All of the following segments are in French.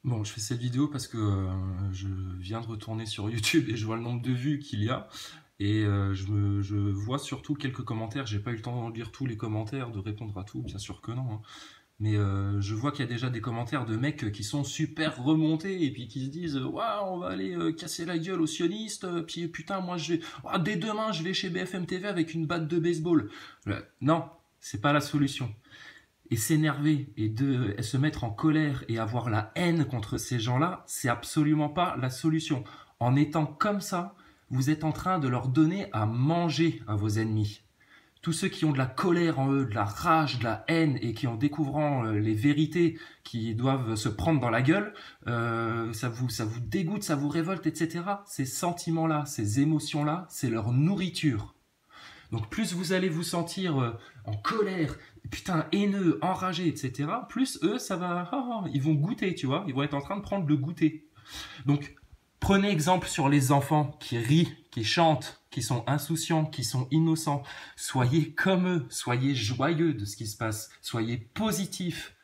Bon, je fais cette vidéo parce que je viens de retourner sur YouTube et je vois le nombre de vues qu'il y a. Et je vois surtout quelques commentaires. J'ai pas eu le temps de lire tous les commentaires, de répondre à tout, bien sûr que non, hein. Mais je vois qu'il y a déjà des commentaires de mecs qui sont super remontés et puis qui se disent waouh, on va aller casser la gueule aux sionistes. Puis putain, moi je vais, ouah, dès demain, je vais chez BFM TV avec une batte de baseball. Non, c'est pas la solution. Et s'énerver et se mettre en colère et avoir la haine contre ces gens-là, c'est absolument pas la solution. En étant comme ça, vous êtes en train de leur donner à manger à vos ennemis. Tous ceux qui ont de la colère en eux, de la rage, de la haine et qui en découvrant les vérités qui doivent se prendre dans la gueule, ça vous dégoûte, ça vous révolte, etc. Ces sentiments-là, ces émotions-là, c'est leur nourriture. Donc plus vous allez vous sentir en colère, putain, haineux, enragé, etc., plus eux, ça va, ils vont goûter, tu vois, ils vont être en train de prendre le goûter. Donc prenez exemple sur les enfants qui rient, qui chantent, qui sont insouciants, qui sont innocents. Soyez comme eux, soyez joyeux de ce qui se passe, soyez positifs.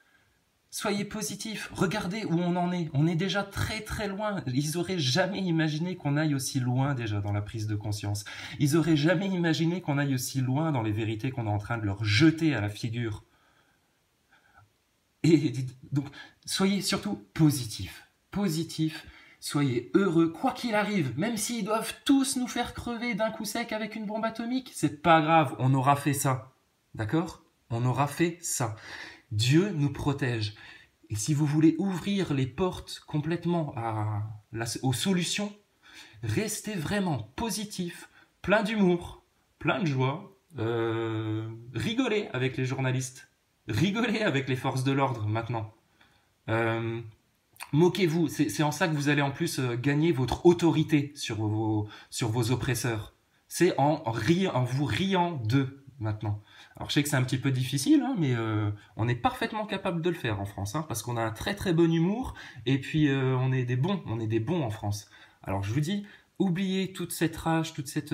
Soyez positifs, regardez où on en est. On est déjà très très loin. Ils auraient jamais imaginé qu'on aille aussi loin déjà dans la prise de conscience. Ils auraient jamais imaginé qu'on aille aussi loin dans les vérités qu'on est en train de leur jeter à la figure. Et donc, soyez surtout positifs. Positifs, soyez heureux, quoi qu'il arrive. Même s'ils doivent tous nous faire crever d'un coup sec avec une bombe atomique, c'est pas grave, on aura fait ça. D'accord? On aura fait ça. Dieu nous protège. Et si vous voulez ouvrir les portes complètement aux solutions, restez vraiment positif, plein d'humour, plein de joie, rigolez avec les journalistes, rigolez avec les forces de l'ordre maintenant. Moquez-vous, c'est en ça que vous allez en plus gagner votre autorité sur vos oppresseurs. C'est en vous riant d'eux maintenant. Alors je sais que c'est un petit peu difficile, hein, mais on est parfaitement capable de le faire en France, hein, parce qu'on a un très très bon humour, et puis on est des bons en France. Alors je vous dis, oubliez toute cette rage, toute cette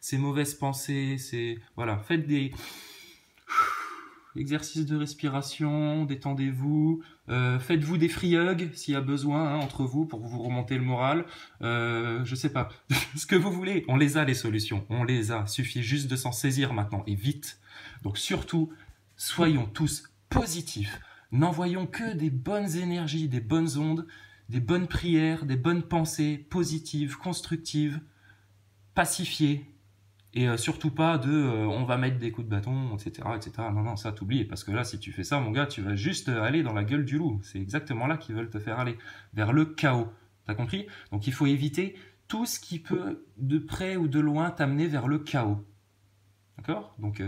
ces mauvaises pensées, voilà, faites des exercices de respiration, détendez-vous, faites-vous des free hugs s'il y a besoin, hein, entre vous pour vous remonter le moral. Je sais pas, ce que vous voulez, on les a les solutions, on les a. Suffit juste de s'en saisir maintenant et vite. Donc surtout, soyons tous positifs. N'envoyons que des bonnes énergies, des bonnes ondes, des bonnes prières, des bonnes pensées positives, constructives, pacifiées. Et surtout pas on va mettre des coups de bâton, etc., etc. Non, non, ça t'oublies, parce que là, si tu fais ça, mon gars, tu vas juste aller dans la gueule du loup. C'est exactement là qu'ils veulent te faire aller, vers le chaos. T'as compris? Donc il faut éviter tout ce qui peut, de près ou de loin, t'amener vers le chaos. D'accord? Donc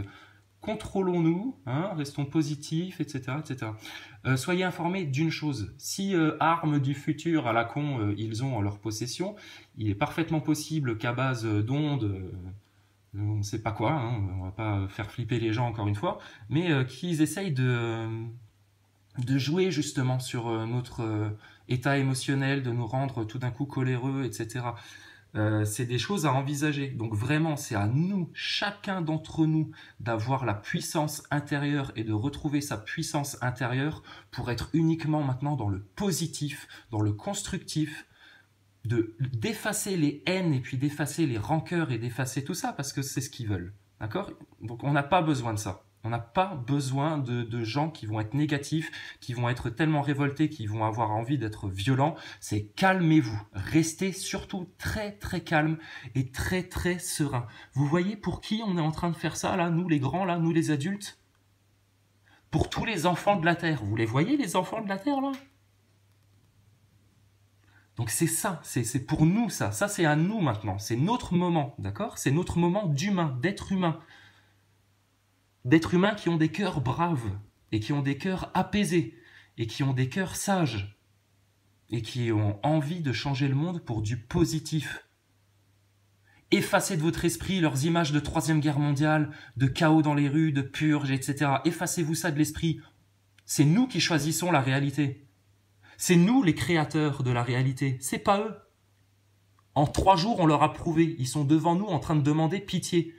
contrôlons-nous, hein, restons positifs, etc., etc. Soyez informés d'une chose, si armes du futur à la con, ils ont en leur possession, il est parfaitement possible qu'à base d'ondes... on ne sait pas quoi, hein, on va pas faire flipper les gens encore une fois, mais qu'ils essayent de jouer justement sur notre état émotionnel, de nous rendre tout d'un coup coléreux, etc. C'est des choses à envisager. Donc vraiment, c'est à nous, chacun d'entre nous, d'avoir la puissance intérieure et de retrouver sa puissance intérieure pour être uniquement maintenant dans le positif, dans le constructif, d'effacer les haines et puis d'effacer les rancœurs et d'effacer tout ça parce que c'est ce qu'ils veulent. D'accord? Donc on n'a pas besoin de ça. On n'a pas besoin de gens qui vont être négatifs, qui vont être tellement révoltés, qui vont avoir envie d'être violents. C'est calmez-vous. Restez surtout très très calme et très très serein. Vous voyez pour qui on est en train de faire ça là, nous les grands là, nous les adultes? Pour tous les enfants de la Terre. Vous les voyez les enfants de la Terre là? Donc c'est ça, c'est pour nous ça c'est à nous maintenant, c'est notre moment, d'accord? C'est notre moment d'humain, d'être humain. D'êtres humains qui ont des cœurs braves, et qui ont des cœurs apaisés, et qui ont des cœurs sages, et qui ont envie de changer le monde pour du positif. Effacez de votre esprit leurs images de Troisième Guerre mondiale, de chaos dans les rues, de purges, etc. Effacez-vous ça de l'esprit. C'est nous qui choisissons la réalité. C'est nous les créateurs de la réalité, c'est pas eux. En 3 jours, on leur a prouvé, ils sont devant nous en train de demander pitié.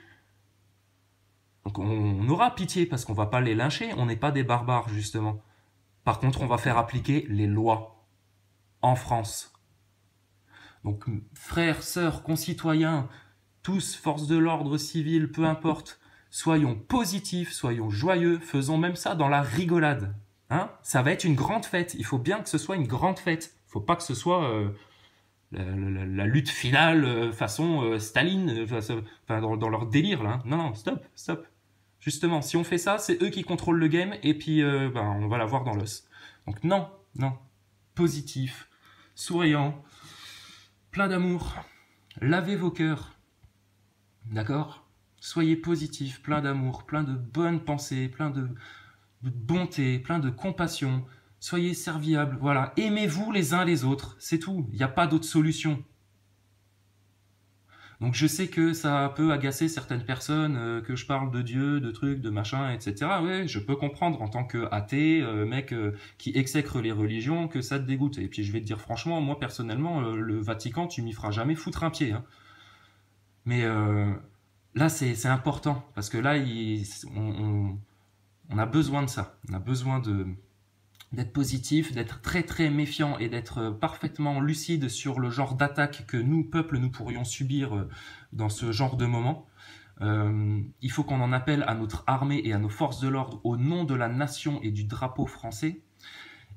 Donc on aura pitié parce qu'on va pas les lyncher, on n'est pas des barbares justement. Par contre, on va faire appliquer les lois en France. Donc, frères, sœurs, concitoyens, tous, forces de l'ordre civil, peu importe, soyons positifs, soyons joyeux, faisons même ça dans la rigolade. Hein, ça va être une grande fête. Il faut bien que ce soit une grande fête. Il ne faut pas que ce soit la lutte finale façon Staline, dans leur délire là. Non, non, stop, stop. Justement, si on fait ça, c'est eux qui contrôlent le game et puis on va l'avoir dans l'os. Donc non, non. Positif, souriant, plein d'amour. Lavez vos cœurs. D'accord ? Soyez positifs, plein d'amour, plein de bonnes pensées, plein de bonté, plein de compassion. Soyez serviables, voilà. Aimez-vous les uns les autres, c'est tout. Il n'y a pas d'autre solution. Donc je sais que ça peut agacer certaines personnes, que je parle de Dieu, de trucs, de machin, etc. Ouais, je peux comprendre en tant qu'athée, mec qui exècre les religions, que ça te dégoûte. Et puis je vais te dire franchement, moi personnellement, le Vatican, tu m'y feras jamais foutre un pied. Hein. Mais là, c'est important, parce que là, on a besoin de ça. On a besoin d'être positif, d'être très très méfiant et d'être parfaitement lucide sur le genre d'attaque que nous, peuple, nous pourrions subir dans ce genre de moment. Il faut qu'on en appelle à notre armée et à nos forces de l'ordre au nom de la nation et du drapeau français.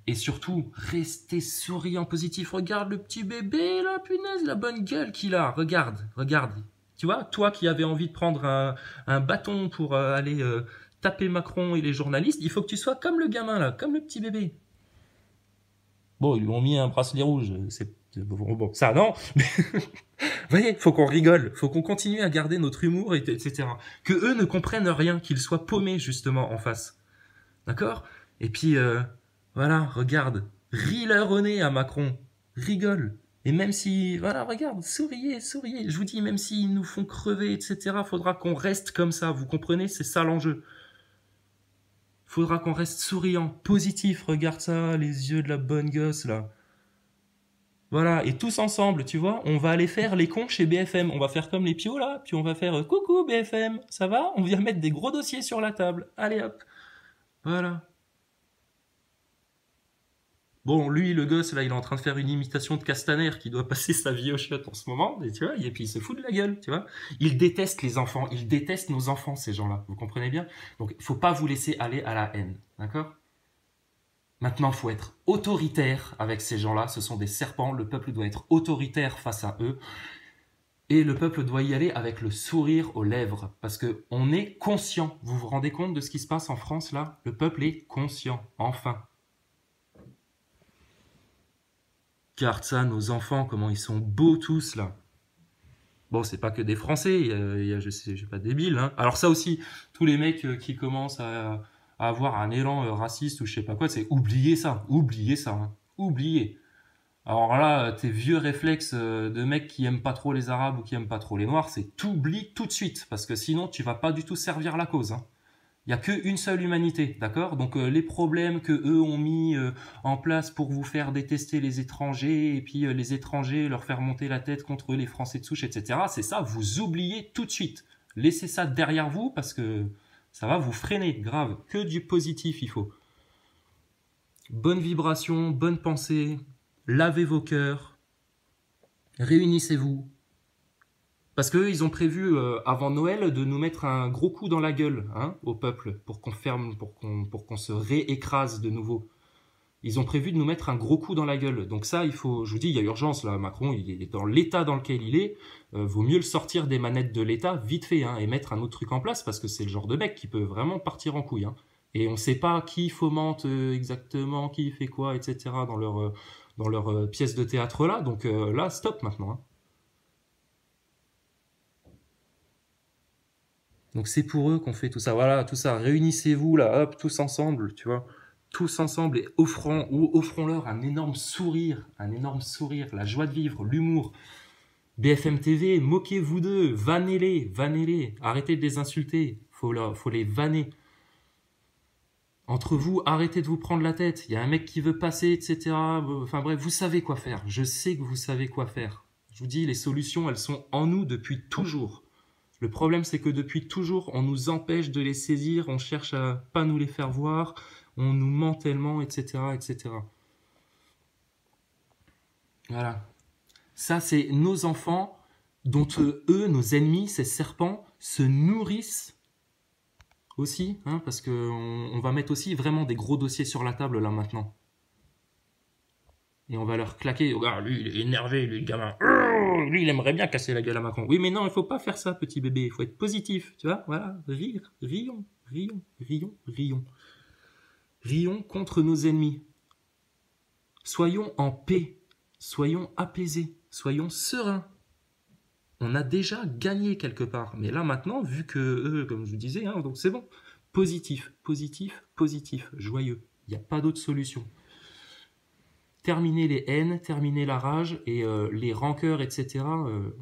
Et surtout, restez souriant, positif. Regarde le petit bébé là, punaise, la bonne gueule qu'il a. Regarde, regarde. Tu vois, toi qui avais envie de prendre un bâton pour aller taper Macron et les journalistes, il faut que tu sois comme le gamin là, comme le petit bébé. Bon, ils lui ont mis un bracelet rouge, c'est bon, ça non. Mais vous voyez, faut qu'on rigole, faut qu'on continue à garder notre humour, etc. Que eux ne comprennent rien, qu'ils soient paumés justement en face. D'accord ? Et puis voilà, regarde, ris leur au nez à Macron, rigole. Et même si, voilà, regarde, souriez, souriez. Je vous dis, même s'ils nous font crever, etc., faudra qu'on reste comme ça. Vous comprenez, c'est ça l'enjeu. Faudra qu'on reste souriant, positif. Regarde ça, les yeux de la bonne gosse, là. Voilà, et tous ensemble, tu vois, on va aller faire les cons chez BFM. On va faire comme les pios, là, puis on va faire coucou BFM, ça va ? On vient mettre des gros dossiers sur la table. Allez hop. Voilà. Bon, lui, le gosse, là, il est en train de faire une imitation de Castaner qui doit passer sa vie au chiottes en ce moment, et tu vois, et puis il se fout de la gueule, tu vois. Il déteste les enfants, il déteste nos enfants, ces gens-là, vous comprenez bien ? Donc, il faut pas vous laisser aller à la haine, d'accord ? Maintenant, il faut être autoritaire avec ces gens-là, ce sont des serpents, le peuple doit être autoritaire face à eux, et le peuple doit y aller avec le sourire aux lèvres, parce que on est conscient, vous vous rendez compte de ce qui se passe en France, là ? Le peuple est conscient, enfin. Regarde ça, nos enfants, comment ils sont beaux tous là. Bon, c'est pas que des Français, je sais pas débiles. Hein. Alors ça aussi, tous les mecs qui commencent à avoir un élan raciste ou je sais pas quoi, c'est oublier ça, hein. Oublier. Alors là, tes vieux réflexes de mecs qui aiment pas trop les Arabes ou qui aiment pas trop les Noirs, c'est t'oublies tout de suite, parce que sinon tu vas pas du tout servir la cause. Hein. Il n'y a qu'une seule humanité, d'accord ? Donc les problèmes que eux ont mis en place pour vous faire détester les étrangers et puis les étrangers leur faire monter la tête contre les Français de souche, etc. C'est ça, vous oubliez tout de suite. Laissez ça derrière vous parce que ça va vous freiner, grave. Que du positif il faut. Bonne vibration, bonne pensée, lavez vos cœurs, réunissez-vous. Parce qu'eux, ils ont prévu, avant Noël, de nous mettre un gros coup dans la gueule, hein, au peuple, pour qu'on se réécrase de nouveau. Ils ont prévu de nous mettre un gros coup dans la gueule. Donc ça, il faut, je vous dis, il y a urgence, là. Macron, il est dans l'état dans lequel il est. Vaut mieux le sortir des manettes de l'État, vite fait, hein, et mettre un autre truc en place, parce que c'est le genre de mec qui peut vraiment partir en couille, hein. Et on sait pas qui fomente exactement, qui fait quoi, etc. dans leur pièce de théâtre là. Donc là, stop maintenant, hein. Donc c'est pour eux qu'on fait tout ça. Voilà, tout ça. Réunissez-vous là, hop, tous ensemble, tu vois. Tous ensemble et offrons-leur un énorme sourire, la joie de vivre, l'humour. BFM TV, moquez-vous d'eux, vannez-les. Arrêtez de les insulter. Faut les vanner. Entre vous, arrêtez de vous prendre la tête. Il y a un mec qui veut passer, etc. Enfin bref, vous savez quoi faire. Je sais que vous savez quoi faire. Je vous dis, les solutions, elles sont en nous depuis toujours. Le problème, c'est que depuis toujours, on nous empêche de les saisir, on cherche à pas nous les faire voir, on nous ment tellement, etc., etc. Voilà. Ça, c'est nos enfants dont eux, nos ennemis, ces serpents, se nourrissent aussi, hein, parce qu'on va mettre aussi vraiment des gros dossiers sur la table là maintenant. Et on va leur claquer. Regarde, lui, il est énervé, lui, le gamin. Lui, il aimerait bien casser la gueule à Macron. Oui, mais non, il faut pas faire ça, petit bébé. Il faut être positif, tu vois. Voilà, rire, rions, rions, rions, rions. Rions contre nos ennemis. Soyons en paix. Soyons apaisés. Soyons sereins. On a déjà gagné quelque part. Mais là, maintenant, vu que, comme je vous disais, hein, donc c'est bon. Positif, positif, positif, joyeux. Il n'y a pas d'autre solution. Terminer les haines, terminer la rage et les rancœurs, etc.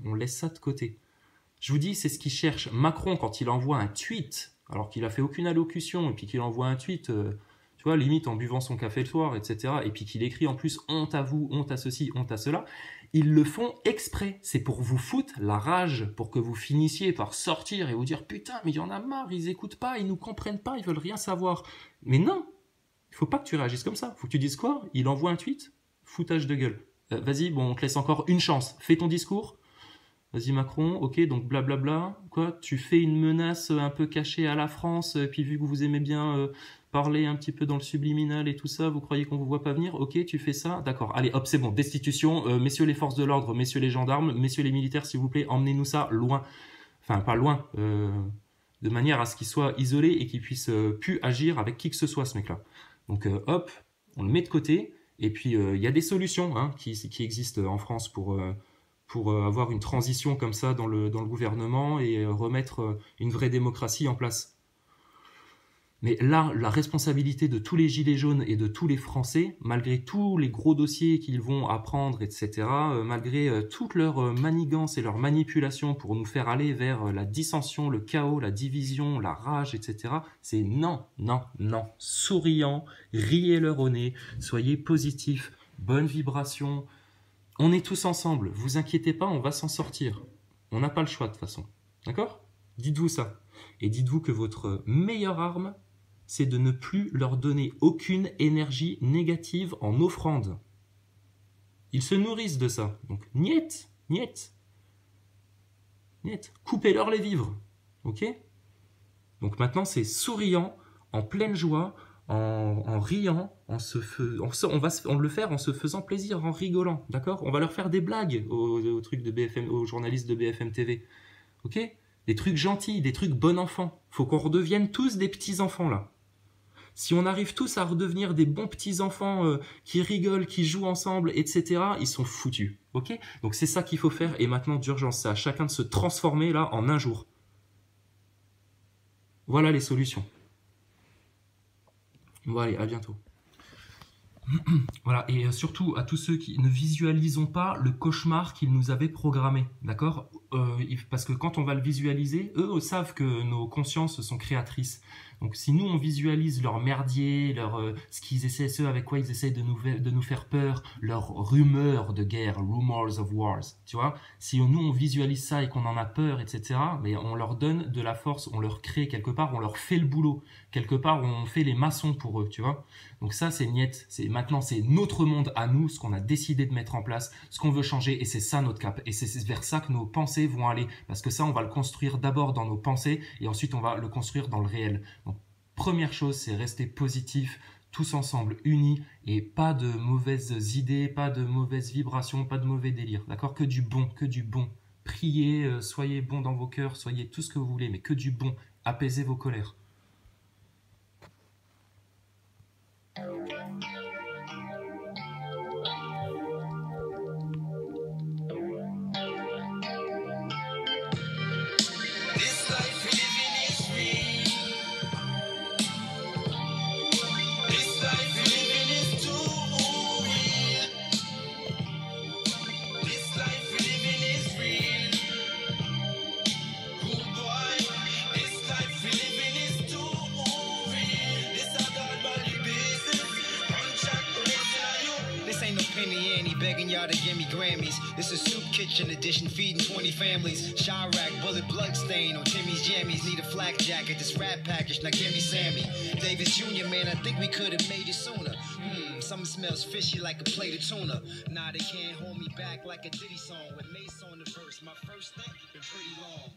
On laisse ça de côté. Je vous dis, c'est ce qu'il cherche. Macron, quand il envoie un tweet, alors qu'il a fait aucune allocution, et puis qu'il envoie un tweet, tu vois, limite en buvant son café le soir, etc., et puis qu'il écrit en plus « honte à vous, honte à ceci, honte à cela », ils le font exprès. C'est pour vous foutre la rage, pour que vous finissiez par sortir et vous dire « putain, mais il y en a marre, ils écoutent pas, ils nous comprennent pas, ils veulent rien savoir ». Mais non, il faut pas que tu réagisses comme ça. Il faut que tu dises quoi? Il envoie un tweet, foutage de gueule. Vas-y, bon, on te laisse encore une chance. Fais ton discours. Vas-y Macron, ok, donc blablabla. Quoi? Tu fais une menace un peu cachée à la France, puis vu que vous aimez bien parler un petit peu dans le subliminal et tout ça, vous croyez qu'on vous voit pas venir? Ok, tu fais ça? D'accord. Allez, hop, c'est bon. Destitution. Messieurs les forces de l'ordre, messieurs les gendarmes, messieurs les militaires, s'il vous plaît, emmenez-nous ça loin. Enfin, pas loin. De manière à ce qu'il soit isolé et qu'il puisse plus agir avec qui que ce soit, ce mec-là. Donc, hop, on le met de côté. Et puis, il y a des solutions hein, qui existent en France pour avoir une transition comme ça dans le gouvernement et remettre une vraie démocratie en place. Mais là, la responsabilité de tous les gilets jaunes et de tous les Français, malgré tous les gros dossiers qu'ils vont apprendre, etc., malgré toute leur manigance et leur manipulation pour nous faire aller vers la dissension, le chaos, la division, la rage, etc., c'est non, non, non. Souriant, riez-leur au nez, soyez positifs, bonne vibration. On est tous ensemble, vous inquiétez pas, on va s'en sortir. On n'a pas le choix de toute façon. D'accord? Dites-vous ça. Et dites-vous que votre meilleure arme, c'est de ne plus leur donner aucune énergie négative en offrande. Ils se nourrissent de ça. Donc, niet, niet, niet. Coupez-leur les vivres. Ok? Donc maintenant, c'est souriant, en pleine joie, en riant, on va le faire en se faisant plaisir, en rigolant, d'accord? On va leur faire des blagues aux trucs de BFM, aux journalistes de BFM TV, ok? Des trucs gentils, des trucs bon enfant. Faut qu'on redevienne tous des petits enfants là. Si on arrive tous à redevenir des bons petits enfants qui rigolent, qui jouent ensemble, etc., ils sont foutus, ok? Donc c'est ça qu'il faut faire et maintenant d'urgence, c'est à chacun de se transformer là en un jour. Voilà les solutions. Bon allez, à bientôt. Voilà, et surtout à tous ceux qui ne visualisons pas le cauchemar qu'ils nous avaient programmé, d'accord? Parce que quand on va le visualiser, eux savent que nos consciences sont créatrices. Donc si nous on visualise leur merdier, ce qu'ils essaient, ce avec quoi ils essayent de nous faire peur, leurs rumeurs de guerre, rumors of wars, tu vois, si nous on visualise ça et qu'on en a peur, etc., mais on leur donne de la force, on leur crée quelque part, on leur fait le boulot, quelque part on fait les maçons pour eux, tu vois. Donc ça c'est niet, maintenant c'est notre monde à nous, ce qu'on a décidé de mettre en place, ce qu'on veut changer, et c'est ça notre cap, et c'est vers ça que nos pensées vont aller, parce que ça on va le construire d'abord dans nos pensées, et ensuite on va le construire dans le réel. Donc, première chose, c'est rester positif, tous ensemble, unis, et pas de mauvaises idées, pas de mauvaises vibrations, pas de mauvais délires, d'accord? Que du bon, que du bon. Priez, soyez bons dans vos cœurs, soyez tout ce que vous voulez, mais que du bon. Apaisez vos colères. Annie, begging y'all to give me Grammys. This is Soup Kitchen edition, feeding 20 families. Chirac, bullet blood stain on Timmy's jammies. Need a flak jacket, this rap package, now give me Sammy. Davis Jr., man, I think we could have made it sooner. Something smells fishy like a plate of tuna. Nah, they can't hold me back like a Diddy song with Mace on the verse. My first thing been pretty long.